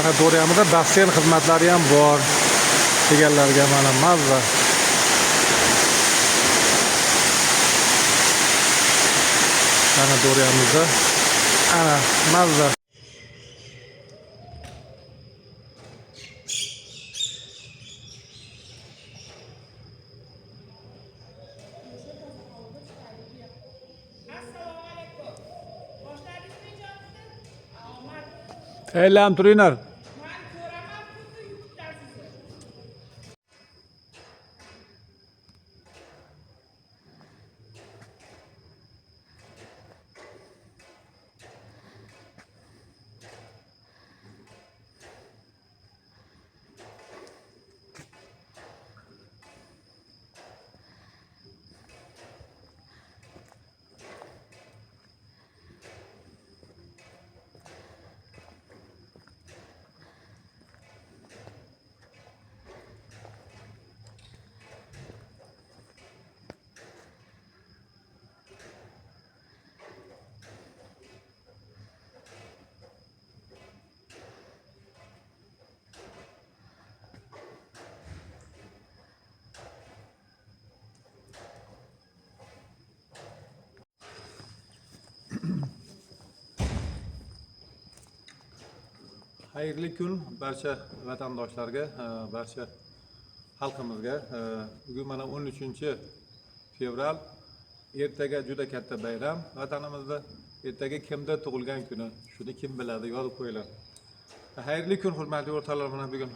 Sanatoriyamizda basseyn xizmatlari ham bor. Deganlarga mana mazza. Sanatoriyamizda ana mazza. Eylem turinglar. Hayırlı kun barcha vatandoshlarga, barcha xalqimizga. Bugun mana 13-fevral ertaga juda katta bayram vatanimizda. Ertaga kimda tug'ilgan kuni, shuni kim biladi, yozib qo'yinglar. Hayırlı kun hurmatli o'rtoqlar, mana bugun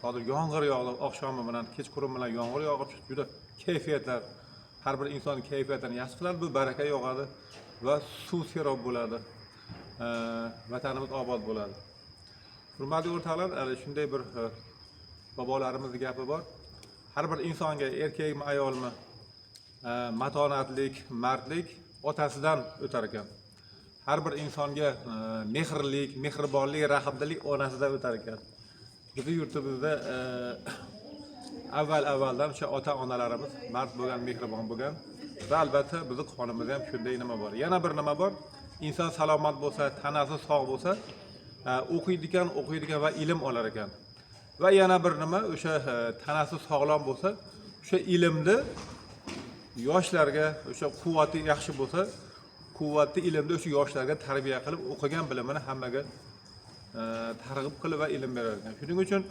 hozir yomg'ir yog'di, oqshomi bilan kechqurun bilan yomg'ir yog'ib, juda kayfiyatlar, har bir inson kayfiyatini yaxshi qiladi, bu baraka yog'adi va suv serob bo'ladi. Vatanimiz obod bo'ladi. Hurmatli o'rtoqlar, shunday bir bobolarimizning gapi bor. Har bir insonga, erkakmi, ayolmi, matonatlik, mardlik otasidan o'tar ekan. Har bir insonga mehrlik, mehribonlik, rahmdillik onasidan o'tar ekan. Bizning yurtimizda avvaldan o'sha ota-onalarimiz mard bo'lgan, mehribon bo'lgan va albatta bizning qonimizda ham shunday nima bor. Yana bir nima bor. Inson salomat bo'lsa, tanasi sog' bo'lsa, o'qiydigan va ilm olar ekan. Va yana bir nima, o'sha tanasi sog'lom bo'lsa, o'sha ilmni yoshlarga, o'sha quvvati yaxshi bo'lsa, quvvatli ilmni o'sha yoshlarga tarbiya qilib, o'qigan bilimini hammaga targ'ib qilib va ilm berar ekan. Shuning uchun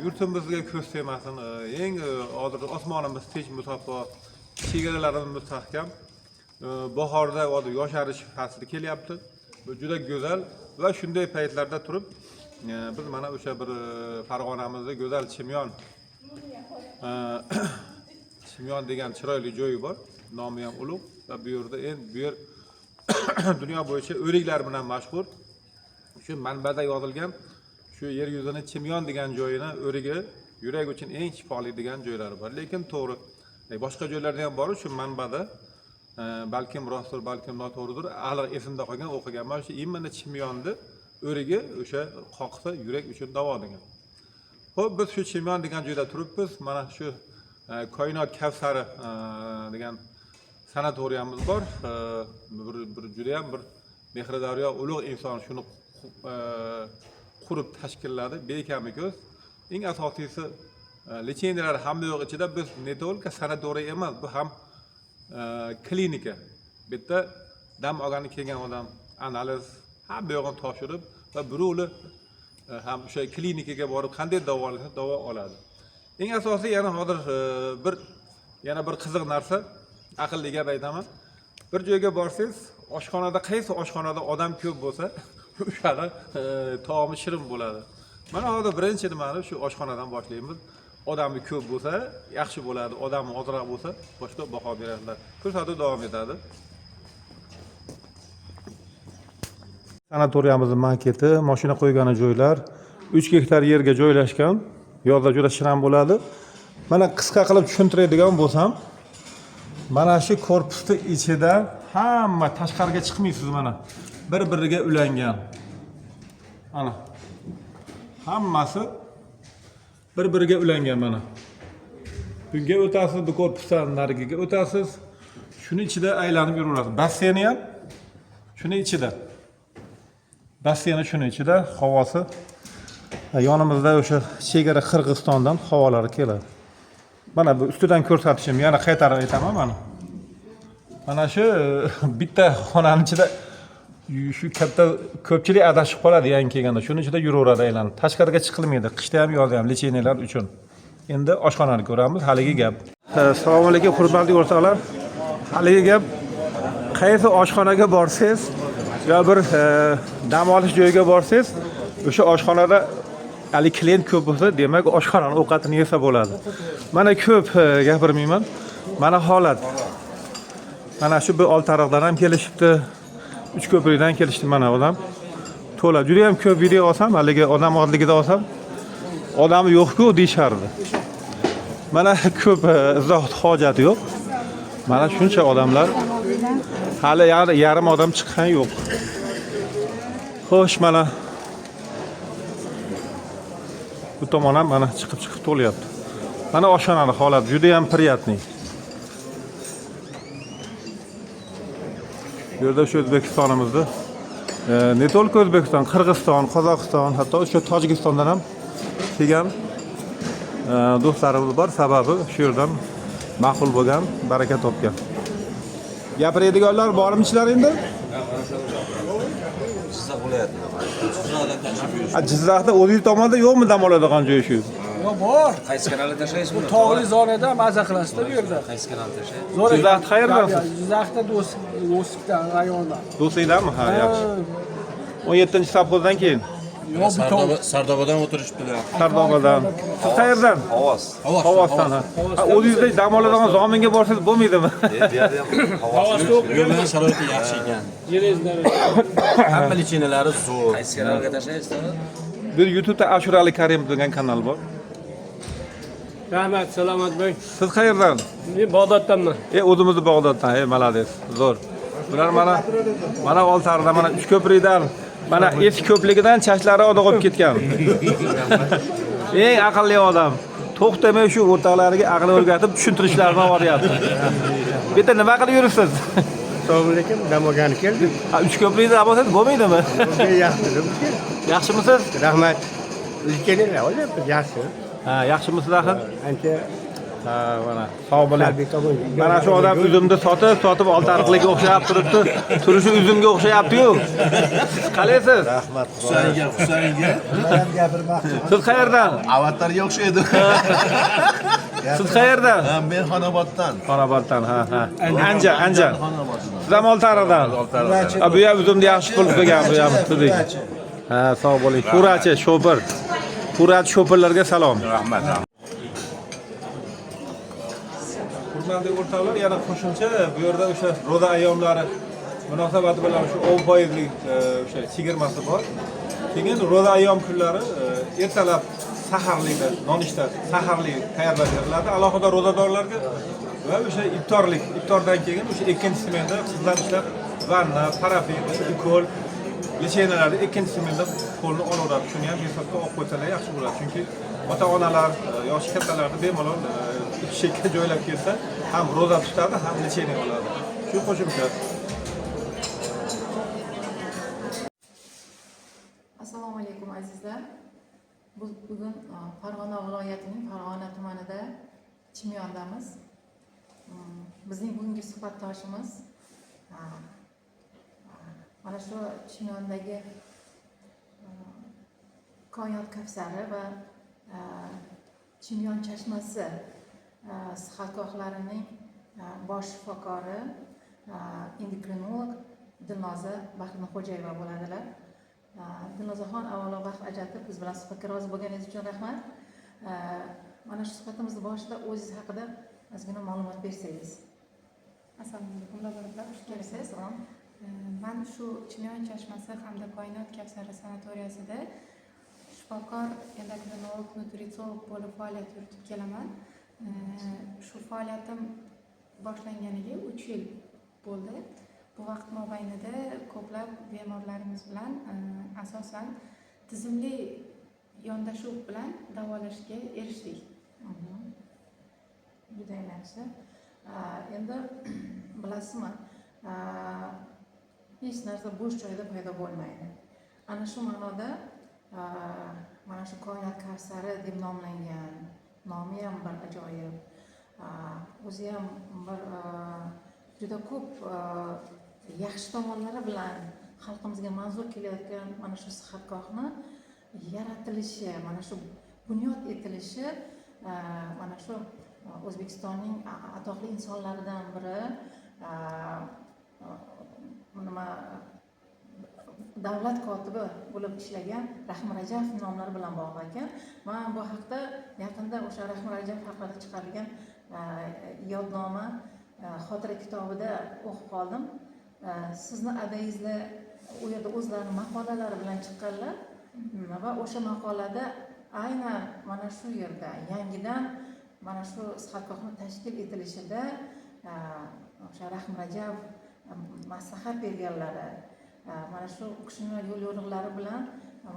yurtimizga ko'z tegmasin, eng hozir osmonimiz tinch, musaffo, chegaralarimiz mustahkam. Bahorda hozir yosharish fasli kelyapti. Bu juda go'zal va shunday paytlarda turib biz mana o'sha bir Farg'onamizda go'zal Chimyon degan chiroyli joyi bor. Nomi ham ulug' va bu yerda bu yer dunyo bo'yicha o'riklar bilan mashhur. Shu manbada yozilgan shu yer yuzini Chimyon degan joyini o'rigi yurak uchun eng shifoli degan joylari bor. Lekin to'g'ri boshqa joylarda ham bor shu manbada. Balkim rostdir, balkim noto'g'ridir. Aniq esimda qolgan o'qiganman. Shu imini Chimyonni o'rigi o'sha qoqsa yurak uchun davo degan. Xo'p, biz shu Chimyon degan joyda turibmiz. Mana shu Koinot Kavsari degan sanatoriyamiz bor. Bir juda ham bir mehridaryo ulug' inson shuni qurib tashkilladi. Bekami ko'z. Eng asosiysi lecheniyalar hamma yo'q ichida biz ne только sanatoriya emas, bu ham klinika. Bitta dam olgani kelgan odam analiz hamma yo'g'ini topshirib va birovli ham o'sha klinikaga borib qanday davolansa davo oladi. Eng asosiy yana hozir yana bir qiziq narsa, aqlli gap aytaman. Bir joyga borsangiz, oshxonada qaysi oshxonada odam ko'p bo'lsa, o'shada taomi shirin bo'ladi. Mana hozir birinchi nimani shu oshxonadan boshlaymiz. Odamni ko'p bo'lsa, yaxshi bo'ladi. Odamni ozroq bo'lsa, boshqa baho beradilar. Ko'rsatuv davom etadi. Sanatoriyamizning maketi, mashina qo'ygan joylar 3 gektar yerga joylashgan. Yozda juda shirin bo'ladi. Mana qisqa qilib tushuntiradigan bo'lsam, mana shu korpusning ichida hamma tashqariga chiqmaysiz mana. Bir-biriga ulangan. Ana. Hammasi bir-biriga ulangan mana. Bunga o'tasiz, bu korpusdan nariga o'tasiz. Shuni ichida aylanib yuraverasiz. Basseyni ham shuni ichida. Basseyni shuni ichida, havosi Yonimizda o'sha chegara Qirg'izistondan havolar keladi. Mana bu ustidan ko'rsatishim, yana qaytarib aytaman mana. Mana shu bitta xonaning ichida shu katta ko'pchilik adashib qoladi yangi kelganda. Shuning ichida yuraveradi aylanib. Tashqariga chiqilmaydi. Qishda ham, yozda ham lecheniyalar uchun. Endi oshxonani ko'ramiz, haligi gap. Assalomu alaykum hurmatli o'rtoqlar. Haligi gap qaysi oshxonaga borsangiz yo bir dam olish joyiga borsangiz, o'sha oshxonada hali klient ko'p bo'lsa, demak oshxonaning ovqatini yesa bo'ladi. Mana ko'p gapirmayman. Mana holat. Mana shu bir Oltiariqdan ham kelishibdi. Uchko'prikdan kelishdi mana odam. To'la juda ham ko'p video olsam, haligi odam odligida olsam, odami yo'q-ku deyishardi. Mana ko'p izoh hojati yo'q. Mana shuncha odamlar hali yarim odam chiqqan yo'q. Xo'sh, mana bu tomon ham mana chiqib to'lyapti. Mana oshxonaning holati juda ham приятный. Bu yerda shu O'zbekistonimizda ne только O'zbekiston, Qirg'iziston, Qozog'iston, hatto o'sha Tojikistondan ham kelgan do'stlarimiz bor. Sababi shu yerdan ma'qul bo'lgan, baraka topgan. Gapiradiganlar bormi ichlar endi? Jizzax viloyatida bor. Jizzaxdan tashrif buyurish. Jizzaxda o'zingiz tomonda yo'qmi dam oladigan joy shu? Yo'q, bor. Qaysi kanalda tashlaysiz buni? Tog'li zonada maza qilasizda bu yerda. Qaysi kanalda tashlaysiz? Jizzaxda qayerdansiz? Jizzaxda Do'stlikdan rayondan. Do'stlikdanmi? Ha, yaxshi. 17-sovxozdan keyin. Yo'q, bu Sardobadan o'tirishibdilar. Sardobadan. Siz qayerdan? Ovoz. Hovosdan. O'zingizda dam oladigan zominga borsangiz bo'lmaydimi? Bu yerda ham yo'ldan sharoiti yaxshi ekan. Hamma lichinalari zo'r. Qaysi kanalga tashlaysiz? Bu YouTube'da Ashurali Karimov degan kanal bor. Rahmat, salomat bo'ling. Siz qayerdan? Men Bag'doddanman. O'zimizni Bag'doddan. Malades. Zo'r. Bular mana Oltiariqdan, mana Uchko'prikdan, mana eski ko'pligidan chachlari odoq olib ketgan. Eng aqlli odam. To'xtamay shu o'rtoqlariga aql o'rgatib tushuntirishlarini olyapti. Bu yerda nima qilib yuribsiz? Assalomu alaykum, dam olgani keldim. Uchko'prikda amoqsiz bo'lmaydimi? Yaxshidim. Yaxshimisiz? Rahmat. Lekin olyapti, yaxshi. Ha, yaxshimisiz axir? Ancha Ha, mana sog' bo'ling. qabul. Mana shu odam uzumni sotib Oltiariqlikka o'xshab turibdi. Turishi uzumga o'xshayapti-yu. Qalaysiz? Rahmat. Husaynga. Men gapirmoqchi. Siz qayerdan? Avatarga o'xshaydi. Siz qayerdan? Men Xonoboddan. Xonoboddan, ha. Anjan. Xonoboddan. Siz ham Oltiariqdan. Bu ham uzumni yaxshi qilib qo'ygan, bu ham tudik. Ha, sog' bo'ling. Furachi, shopir. Furachi shopirlarga salom. Rahmat. Hurmatli o'rtoqlar, yana qo'shimcha bu yerda o'sha ro'za ayyomlari munosabati bilan shu 10% o'sha chegirmasi bor. Keyin ro'za ayyom kunlari ertalab saharlikda, nonushta saharlik tayyorlab beriladi alohida ro'zadorlarga va o'sha iftordan keyin o'sha ikkinchi smenda qizlar ishlab vanna, parafin, ukol, lecheniyalarni ikkinchi smenda qo'lni olaveradi. Shuni ham hisobga olib qo'ysalar yaxshi bo'ladi. Chunki ota-onalar yoshi kattalarni bemalol ishga joylab kelsa, ham ro'za tutadi, ham lecheniya oladi. Shu qo'shimcha. Assalomu alaykum azizlar. Bugun Farg'ona viloyatining Farg'ona tumanida Chimyondamiz. Bizning bugungi suhbatdoshimiz mana shu Chimyondagi Koinot Kavsari va Chimyon chashmasi sihatgohlarining bosh shifokori endokrinolog Dilnoza Baxtixo'jayeva bo'ladilar. Dilnozaxon, avvalo vaqt ajratib biz bilan suhbatga rozi bo'lganingiz uchun rahmat. Mana shu suhbatimizni boshida o'zingiz haqida ozgina ma'lumot bersangiz. Assalomu alaykum, laborator. Xush kelibsiz. Men shu Chimyon chashmasi hamda Koinot Kavsari sanatoriyasida shifokor, endokrinolog, nutritsiolog bo'lib faoliyat yuritib kelaman. Shu faoliyatim boshlanganiga 3 yil bo'ldi. Bu vaqt mobaynida ko'plab bemorlarimiz bilan asosan tizimli yondashuv bilan davolashga erishdik. Juda yaxshi. Endi bilasizmi, hech narsa bo'sh joyda paydo bo'lmaydi. Ana shu ma'noda mana shu koinot kavsari deb nomlangan. Nomi ham bir ajoyib. O'zi ham bir juda ko'p yaxshi tomonlari bilan xalqimizga manzur kelayotgan mana shu sihatgohni yaratilishi, mana shu bunyod etilishi mana shu O'zbekistonning atoqli insonlaridan biri nima davlat kotibi bo'lib ishlagan Rahim Rajabov nomlari bilan bog'liq ekan. Men bu haqda yaqinda o'sha Rahim Rajabov haqida chiqarilgan yodnoma xotira kitobida o'qib qoldim. Sizni adayizda u yerda o'zlarining maqolalari bilan chiqqanlar va o'sha maqolada aynan mana shu yerda yangidan mana shu sihatgohni tashkil etilishida o'sha Rahim Rajabov maslahat berganlari, mana shu u kishining yo'l yo'riqlari bilan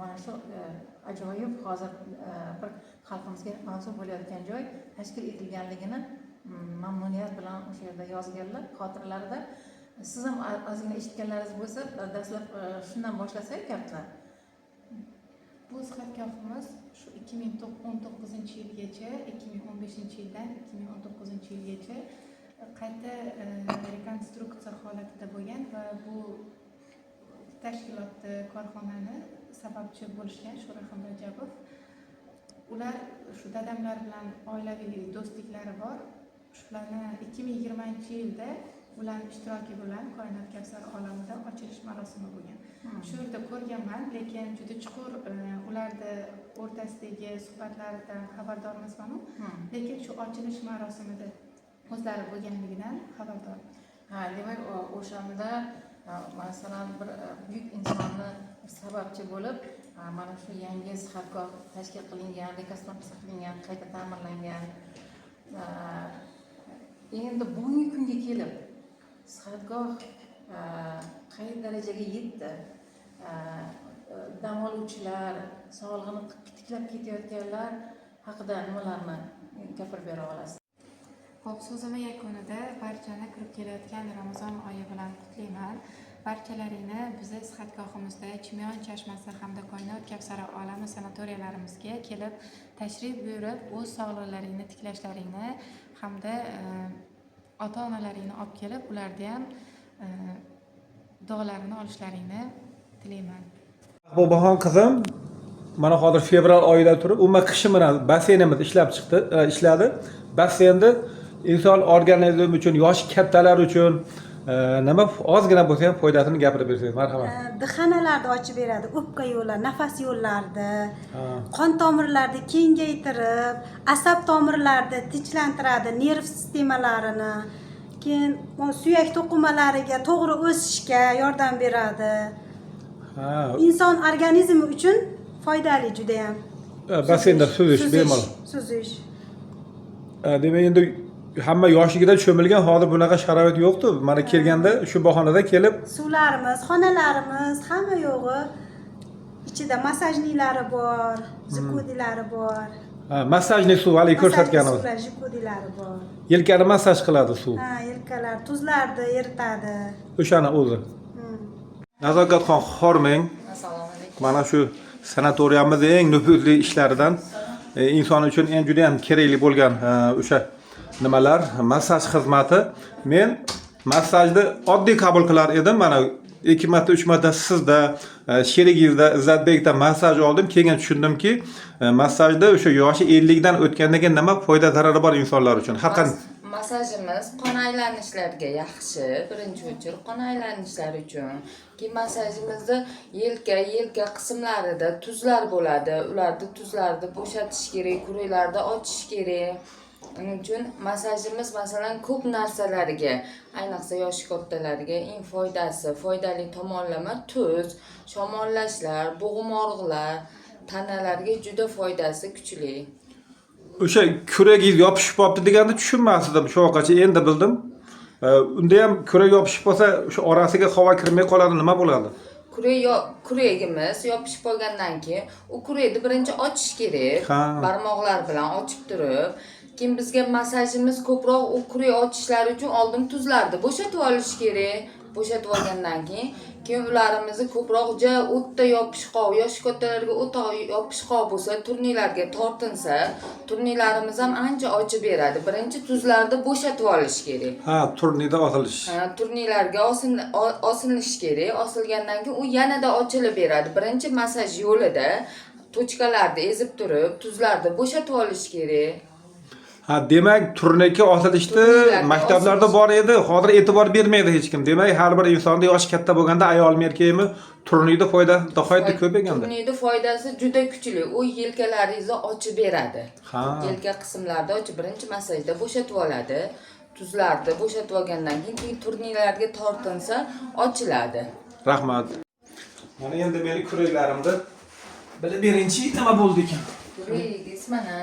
mana shu ajoyib hozir bir xalqimizga manzur bo'layotgan joy tashkil etilganligini mamnuniyat bilan o'sha yerda yozganlar xotiralarida. Siz ham ozgina eshitganlaringiz bo'lsa, dastlab shundan boshlasak gapni. Bu sihatgohimiz shu 2019-yilgacha, 2015-yildan 2019-yilgacha qayta rekonstruksiya holatida bo'lgan va bu tashkilotni, korxonani sababchi bo'lishgan shu Rahim Rajabov. Ular shu dadamlar bilan oilaviy do'stliklari bor. Shularni 2020-yilda ularning ishtiroki bilan Koinot Kavsar olamida ochilish marosimi bo'lgan. Shu yerda ko'rganman, lekin juda chuqur ularni o'rtasidagi suhbatlardan xabardor emasman. Lekin shu ochilish marosimida o'zlari bo'lganligidan xabardor. Demak, o'shanda masalan bir buyuk insonni sababchi bo'lib, mana shu yangi sihatgoh tashkil qilingan, rekonstruksiya qilingan, qayta ta'mirlangan. Endi bugungi kunga kelib sihatgoh qay darajaga yetdi? Dam oluvchilar, sog'lig'ini tiklab ketayotganlar haqida nimalarni gapirib bera olasiz? Xo'p, so'zimni yakunida barchani kirib kelayotgan Ramazon oyi bilan qutlayman. Barchalaringni bizni sihatgohimizda Chimyon chashmasi hamda Koinot Kavsari olami sanatoriyalarimizga kelib tashrif buyurib, o'z sog'liqlaringni tiklashlaringni hamda ota-onalaringni olib kelib, ularga ham duolarini olishlaringni tilayman. Mahbubaxon qizim mana hozir fevral oyida turib, umuman qishi bilan basseynimiz ishladi. Basseynda inson organizmi uchun, yosh kattalar uchun nima ozgina bo'lsa ham foydasini gapirib bersangiz, marhamat. Dixanalarni ochib beradi, o'pka yo'llari, nafas yo'llarini, qon tomirlarini kengaytirib, asab tomirlarini tinchlantiradi, nerv sistemalarini, keyin suyak to'qimalariga to'g'ri o'sishga yordam beradi. İnson organizmi uchun foydali juda ham. Basseynda suzish bemalol. Suzish. Demak, endi hamma yoshligida cho'milgan, hozir bunaqa sharoit yo'qdi. Mana kelganda shu bahonada kelib, suvlarimiz, xonalarimiz hamma yo'g'i. Ichida masajnilari bor, jikudilari bor. Massajli suv hali ko'rsatganimiz. Jikudilari bor. Yelkani massaj qiladi suv. Yelkalar, tuzlarni eritadi. O'shani o'zi. Nazokatxon Xormeng. Assalomu alaykum. Mana shu sanatoriyamizning eng nufuzli ishlaridan inson uchun eng juda ham kerakli bo'lgan o'sha nimalar, massaj xizmati. Men massajni oddiy qabul qilar edim. Mana 2 marta 3 marta sizda, sherigingizda, Izzatbekdan massaj oldim. Keyin tushundimki, massajda o'sha yoshi 50 dan o'tgandan keyin nima foyda zarari bor insonlar uchun. Haqiqatan Masajimiz qon aylanishlarga yaxshi, birinchi o'chir qon aylanishlari uchun. Keyin masajimizda yelka qismlarida tuzlar bo'ladi. Ularni tuzlarni bo'shatish kerak, kuraylarni ochish kerak. Uning uchun masajimiz masalan ko'p narsalarga, ayniqsa yosh kattalarga eng foydali tomonlama tuz, shamollashlar, bo'g'im og'riqlar, tanalarga juda foydasi kuchli. O'sha kuragingiz yopishib qolibdi deganda tushunmasdim shu vaqtgacha, endi bildim. Unda ham kurak yopishib qolsa, o'sha orasiga havo kirmay qoladi, nima bo'ladi? Kuragimiz yopishib qolgandan keyin u kurakni birinchi ochish kerak. Barmoqlar bilan ochib turib, keyin bizga masajimiz ko'proq u kurak ochishlari uchun oldin tuzlarni bo'shatib olish kerak. bo'shatib olgandan keyin ularimizni ko'proq o'tda yopishqoq, yosh kattalarga o'ta yopishqoq bo'lsa, turniklarga tortinsa, turniklarimiz ham ancha ochib beradi. Birinchi tuzlarni bo'shatib olish kerak. Ha, turnida osilish. Turniklarga osilish kerak. Osilgandan keyin u yanada ochilib beradi. Birinchi massaj yo'lida tochkalarni ezib turib, tuzlarni bo'shatib olish kerak. Ha, demak, turniki osilishdi, maktablarda bor edi, hozir e'tibor bermaydi hech kim. Demak, har bir insonda yoshi katta bo'lganda, ayolmi, erkakmi, turnida foydasi nihoyatda ko'p ekanda. Turnida foydasi juda kuchli. U yelkalaringizni ochib beradi. Ha. Yelka qismlarni ochib, birinchi massajda bo'shatib oladi. Tuzlarni bo'shatib olgandan keyin turniklarga tortinsa, ochiladi. Rahmat. Mana endi meni kuraklarimda bilib berinchi nima bo'ldi ekan. Kuragingiz mana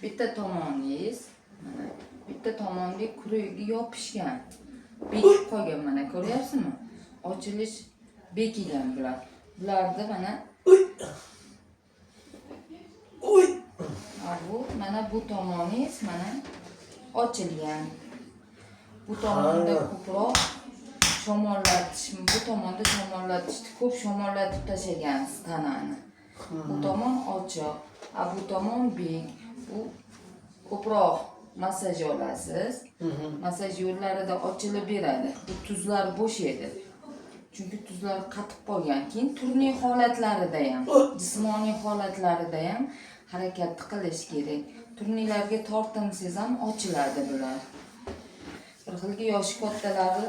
bitta tomoningiz, mana bitta tomonga kuragiga yopishgan. Bekib qolgan mana, ko'ryapsizmi? Ochilish bekigan bular. Bularda mana bu mana bu tomoningiz mana ochilgan. Bu tomonda ko'proq shamollatish, bu tomonda shamollatishni ko'p shamollatib tashlagansiz tanani. Bu tomon ochiq, bu tomon bek. Bu ko'proq massaj olasiz. Massaj yo'llarida ochilib beradi. Bu tuzlar bo'shaydi. Chunki tuzlar qatib qolgan. Keyin turli holatlarida ham, jismoniy holatlarida ham harakat qilish kerak. Turnilarga tortinsangiz ham ochiladi bular. Bir xilgi yoshi kattalari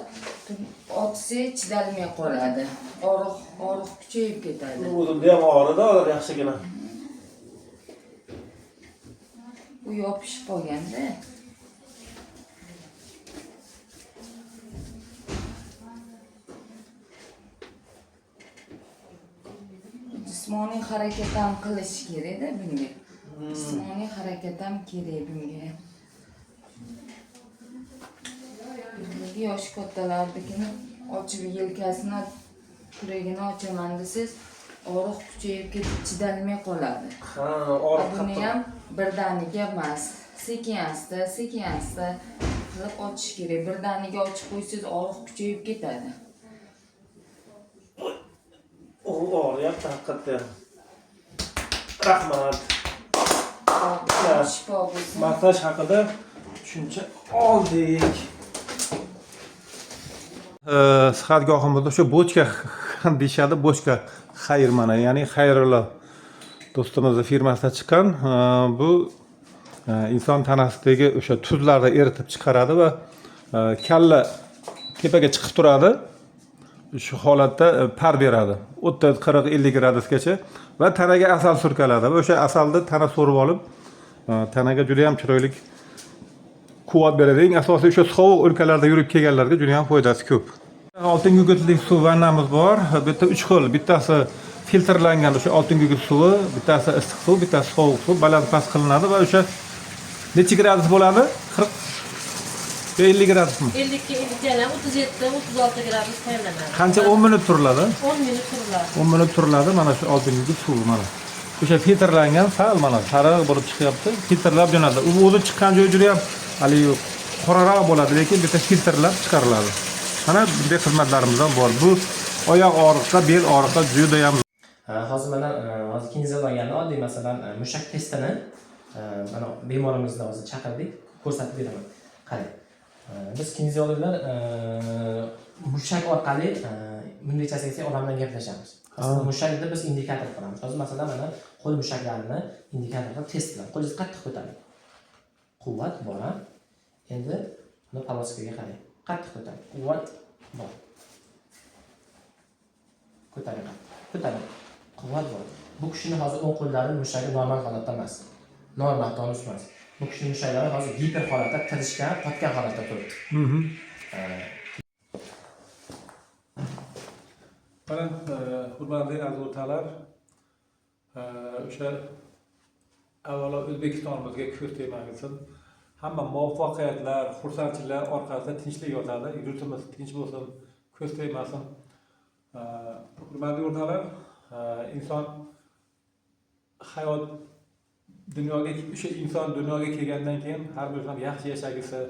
ochsa chidalmay qoladi. Og'riq kuchayib ketadi. O'zimda ham og'ridi, hozir yaxshigina. Bu yopishib qolganda jismoniy harakat ham qilish kerak-da bunga. Jismoniy harakat ham kerak bunga. Yosh kattalarnikini ochib yelkasini, kuragini ochaman desangiz, og'riq kuchayib ketib chidalmay qoladi. Ha, og'riq Buni ham birdaniga emas, sekin-asta qilib ochish kerak. Birdaniga ochib qo'ysangiz, og'riq kuchayib ketadi. og'riyapti haqiqatda. Rahmat. Shifo bo'lsin. Massaj haqida tushuncha oldik. Sihatgohimizda o'sha bochka deyishadi, bochka xayr mana, ya'ni xayrullo do'stimizning firmasida chiqqan bu inson tanasidagi o'sha tuzlarni eritib chiqaradi va kalla tepaga chiqib turadi. Shu holatda par beradi. 30, 40, 50 gradusgacha va tanaga asal surkaladi va o'sha asalni tana so'rib olib, tanaga juda ham chiroyli quvvat beradi. Eng asosiy o'sha sovuq o'lkalarda yurib kelganlarga juda ham foydasi ko'p. Oltin gugurtli suv vannamiz bor. Bu yerda 3 xil. Bittasi filtrlangan o'sha oltin gugurt suvi, bittasi issiq suv, bittasi sovuq suv balans pas qilinadi va o'sha necha gradus bo'ladi? 40 50 gradusmi? 52, 50 yana 37, 36 gradus tayyorlanadi. Qancha 10 minut turiladi? 10 minut turiladi. 10 minut turiladi. Mana shu oltin gugurt suvi mana. O'sha filtrlangan sal mana sariq bo'lib chiqyapti. Filtrlab jo'nadi. U o'zi chiqqan joyi juda ham hali qoraroq bo'ladi, lekin bitta filtrlab chiqariladi. Mana bunday xizmatlarimiz ham bor. Bu oyoq og'riqqa, bel og'riqqa juda ham. Hozir mana hozir kinezol olganda oddiy masalan mushak testini mana bemorimizni hozir chaqirdik, ko'rsatib beraman. Qarang. Biz kinezologlar mushak orqali mundaychasiga odam bilan gaplashamiz. Aslida mushakni biz indikator qilamiz. Hozir masalan mana qo'l mushaklarini indikator qilib test qilamiz. Qo'lingizni qattiq ko'taring. Quvvat bor. Endi buni paloskaga qarang. Qattiq ko'taring. Quvvat bor. Ko'taring. Ko'taring. Quvvat bor. Bu kishining hozir o'ng qo'llari mushagi normal holatda emas. Normal tonus emas. Bu kishining mushaklari hozir giper holatda, tirishgan, qotgan holatda turibdi. Mana hurmatli aziz o'rtoqlar, o'sha avvalo O'zbekistonimizga ko'z tegmasin. Hamma muvaffaqiyatlar, xursandchiliklar orqasida tinchlik yotadi. Yurtimiz tinch bo'lsin, ko'z tegmasin. Hurmatli o'rtoqlar, inson hayot dunyoga o'sha inson dunyoga kelgandan keyin har bir inson yaxshi yashagisi,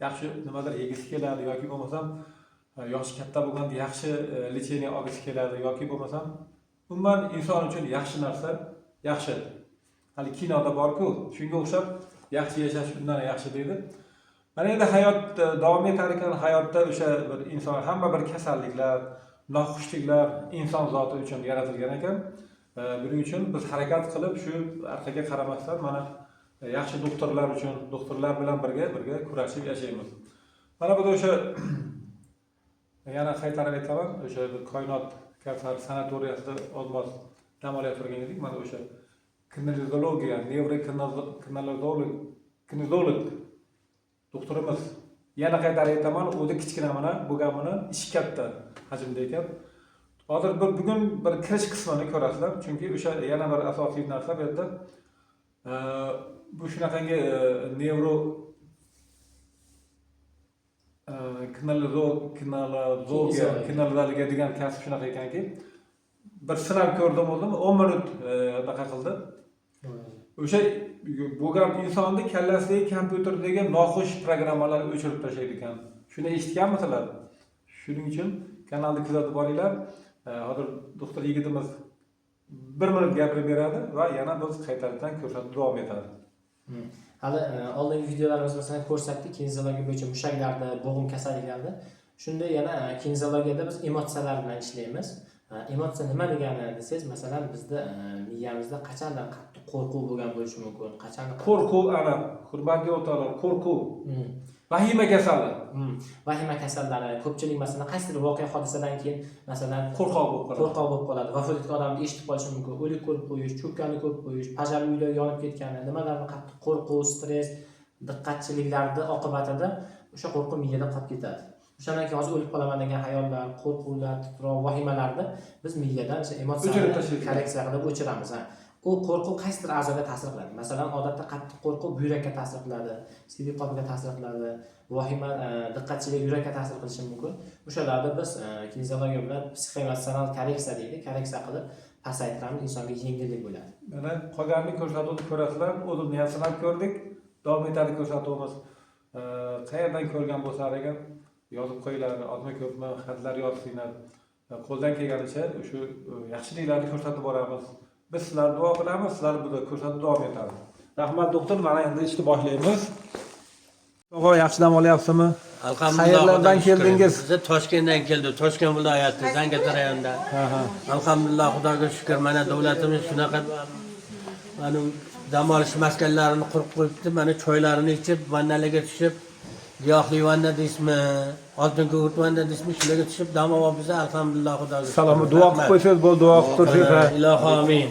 yaxshi nimadir yegisi keladi yoki bo'lmasam yoshi katta bo'lganda yaxshi lecheniya olgisi keladi yoki bo'lmasam umuman inson uchun yaxshi narsa yaxshi. Hali kinoda bor-ku, shunga o'xshab yaxshi yashash undan yaxshi deydi. Mana endi hayot davom etar ekan, hayotda o'sha bir inson hamma bir kasalliklar, noxushliklar inson zoti uchun yaratilgan ekan. Buning uchun biz harakat qilib shu orqaga qaramasdan mana yaxshi doktorlar uchun, doktorlar bilan birga kurashib yashaymiz. Mana bu o'sha yana qaytarib aytaman, o'sha koinot kansar sanatoriyasida ozmoz dam olayotgan edik. Mana o'sha kinezologiya, kinezolog doktorimiz yana qaytarib aytaman, o'zi kichkina mana bo'lganini ishi katta hajmda ekan. Hozir bugun bir kirish qismini ko'rasizlar, chunki o'sha yana bir asosiy narsa bu yerda bu shunaqangi kinezologiya degan kasb shunaqa ekanki, bir sinab ko'rdim o'zim, 10 minut daqiqa qildi. O'sha bo'lgan insonni kallasidagi kompyuterdagi noxush programmalarni o'chirib tashlaydi ekan. Shuni eshitganmisizlar? Shuning uchun kanalni kuzatib boringlar. Hozir doktor yigitimiz 1 minut gapirib beradi va yana biz qaytadan ko'rsatib davom etadi. Hali oldingi videolarimiz masalan ko'rsatdik kinezologiya bo'yicha mushaklarda, bo'g'im kasalliklarida. Shunda yana kinezologiyada biz emotsiyalar bilan ishlaymiz. Emotsiya nima degani desangiz, masalan bizda miyamizda qachondan qattiq qo'rquv bo'lgan bo'lishi mumkin, qachondan qo'rquv ana hurmatli o'rtoqlar, qo'rquv vahima kasali. Vahima kasallari ko'pchilik masalan qaysidir voqea hodisadan keyin masalan qo'rqoq bo'lib qoladi. Vafot etgan odamni eshitib qolishi mumkin. O'lik ko'rib qo'yish, cho'kkani ko'rib qo'yish, pajarli uylar yonib ketgani, nimalarni qattiq qo'rquv, stress, diqqatchiliklarning oqibatida o'sha qo'rquv miyada qolib ketadi. O'shandan keyin hozir o'lib qolaman degan xayollar, qo'rquvlar, titroq, vahimalarni biz miyadan o'sha emotsiyalarni korreksiya qilib o'chiramiz. U qo'rquv qaysidir a'zoga ta'sir qiladi. Masalan, odatda qattiq qo'rquv buyrakka ta'sir qiladi, siydik qopga ta'sir qiladi, vahima, diqqatchilik yurakka ta'sir qilishi mumkin. O'shalarni biz kinezologiya bilan psixoemotsional korreksiya deydi, korreksiya qilib pasaytiramiz, insonga yengillik bo'ladi. Mana qolganini ko'rsatuvni ko'rasizlar, o'zimni ham sinab ko'rdik, davom etadi ko'rsatuvimiz. Qayerdan ko'rgan bo'lsa ekan, yozib qo'yinglar, ozmi ko'pmi xatlar yozsinglar. Qo'ldan kelganicha shu yaxshiliklarni ko'rsatib boramiz. Biz sizlarni duo qilamiz, sizlar buni ko'rsatib davom etadi. Rahmat doktor, mana endi ishni boshlaymiz. Tog'a yaxshi dam olyapsizmi? Alhamdulillah. Qayerdan keldingiz? Biz Toshkentdan keldik. Toshkent viloyati Zangiota rayonida. Alhamdulillah, Xudoga shukr. Mana davlatimiz shunaqa mana dam olish maskanlarini qurib qo'yibdi. Mana choylarini ichib, vannalarga tushib, giyohli vanna deysizmi, oltin gugurt vanna deysizmi, shularga tushib dam olyapmiz. Alhamdulillah, Xudoga shukr. Salom, duo qilib qo'ysangiz bo'ldi, duo qilib tursangiz. Ilohi amin.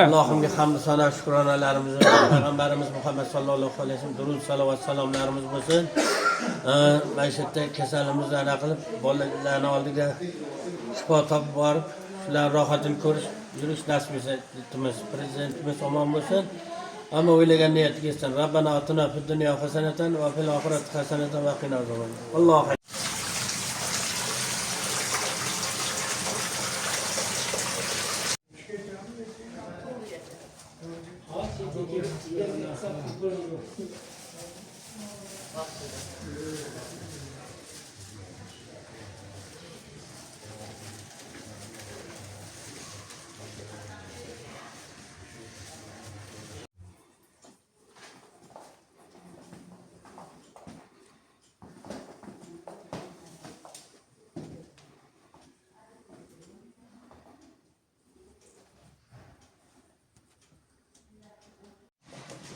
Allohimga hamd sano shukronalarimiz, payg'ambarimiz Muhammad sallallohu alayhi vasallam durud salovat salomlarimiz bo'lsin. Mana shu yerda kasalimizni ana qilib, bolalarning oldiga shifo topib borib, shular rohatini ko'rish, yurish nasib etamiz. Prezidentimiz omon bo'lsin. Amma o'ylagan niyatiga yetsin. Robbana atina fid dunyo hasanatan va fil oxirati hasanatan va qina azoban. Allohu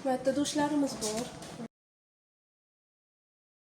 Bu yerda do'stlarimiz bor.